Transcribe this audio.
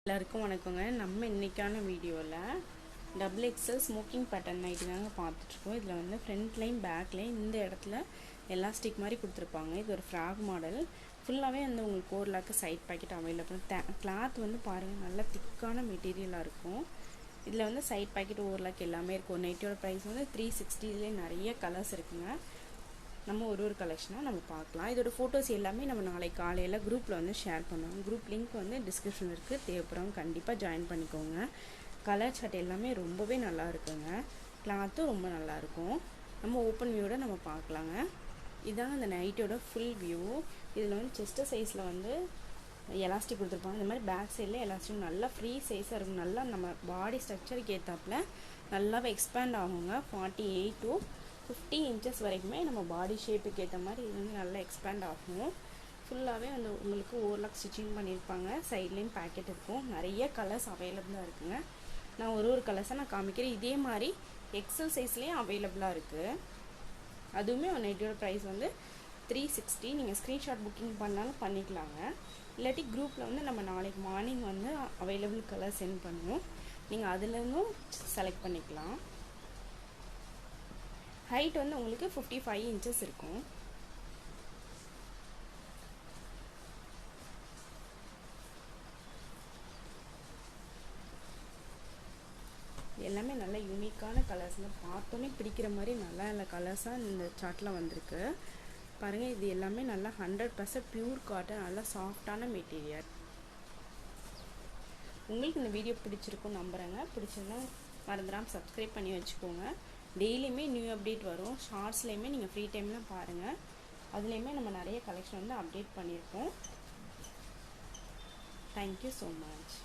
எல்லாருக்கும் வணக்கங்க. நம்ம இன்னைக்கான வீடியோவில் double XL smocking pattern nighty தாங்க பார்த்துட்ருக்கோம். இதில் வந்து ஃப்ரண்ட் லைன் பேக் லைன் இந்த இடத்துல எலாஸ்டிக் மாதிரி கொடுத்துருப்பாங்க. இது ஒரு ஃப்ராக் மாடல். ஃபுல்லாகவே வந்து உங்களுக்கு 4 லாக்கு சைட் பாக்கெட் அவைலபிள். கிளாத் வந்து பாருங்கள், நல்லா திக்கான மெட்டீரியலாக இருக்கும். இதில் வந்து சைட் பாக்கெட் 1 லாக் எல்லாமே இருக்கும். நைட்டியோட ப்ரைஸ் வந்து 360. நிறைய கலர்ஸ் இருக்குங்க. நம்ம ஒரு கலெக்ஷனாக நம்ம பார்க்கலாம். இதோட ஃபோட்டோஸ் எல்லாமே நம்ம நாளைக்கு காலையில் குரூப்பில் வந்து ஷேர் பண்ணுவோம். குரூப் லிங்க் வந்து டிஸ்கிரிப்ஷனில் இருக்குது. தேவைப்படுறவங்க கண்டிப்பாக ஜாயின் பண்ணிக்கோங்க. கலர் சார்ட் எல்லாமே ரொம்பவே நல்லா இருக்குங்க. கிளாத்தும் ரொம்ப நல்லாயிருக்கும். நம்ம ஓப்பன் வியூவோட நம்ம பார்க்கலாங்க. இதான் அந்த நைட்டோட ஃபுல் வியூ. இதில் வந்து செஸ்ட்டு சைஸில் வந்து எலாஸ்டிக் கொடுத்துருப்பாங்க. இந்த மாதிரி பேக் சைடில் எலாஸ்டிக் நல்லா ஃப்ரீ சைஸாக இருக்கும். நல்லா நம்ம பாடி ஸ்ட்ரக்சருக்கு ஏற்றாப்புல நல்லாவே எக்ஸ்பேண்ட் ஆகுங்க. 48 to 50 inches வரைக்குமே நம்ம பாடி ஷேப்புக்கு ஏற்ற மாதிரி இது வந்து நல்லா எக்ஸ்பேண்ட் ஆகும். ஃபுல்லாகவே வந்து உங்களுக்கு ஓவர்லாக் ஸ்டிச்சிங் பண்ணியிருப்பாங்க. சைட்லேயும் பேக்கெட் இருக்கும். நிறைய கலர்ஸ் அவைலபிளாக இருக்குங்க. நான் ஒரு கலர்ஸாக நான் காமிக்கிறேன். இதே மாதிரி எக்ஸல் சைஸ்லேயும் அவைலபிளாக இருக்குது. அதுவுமே நைட்டோட ப்ரைஸ் வந்து 360. நீங்கள் ஸ்க்ரீன்ஷாட் புக்கிங் பண்ணாலும் பண்ணிக்கலாங்க. இல்லாட்டி குரூப்பில் வந்து நம்ம நாளைக்கு மார்னிங் வந்து அவைலபிள் கலர் சென்ட் பண்ணுவோம். நீங்கள் அதுலேருந்தும் செலக்ட் பண்ணிக்கலாம். ஹைட் வந்து உங்களுக்கு 55 inches இருக்கும். எல்லாமே நல்ல யூனிக்கான கலர்ஸ்ங்க. பார்த்தோன்னே பிடிக்கிற மாதிரி நல்ல கலர்ஸாக இந்த சார்ட்டில் வந்திருக்கு பாருங்கள். இது எல்லாமே நல்லா 100% பியூர் காட்டன், நல்லா சாஃப்டான மெட்டீரியல். உங்களுக்கு இந்த வீடியோ பிடிச்சிருக்கும் நம்புகிறேங்க. பிடிச்சிருந்தா மறந்துடாமல் சப்ஸ்கிரைப் பண்ணி வச்சுக்கோங்க. டெய்லியுமே நியூ அப்டேட் வரும். ஷார்ட்ஸ்லேயுமே நீங்கள் ஃப்ரீ டைமில் பாருங்கள். அதுலேயுமே நம்ம நிறைய கலெக்ஷன் வந்து அப்டேட் பண்ணியிருக்கோம். Thank you so much.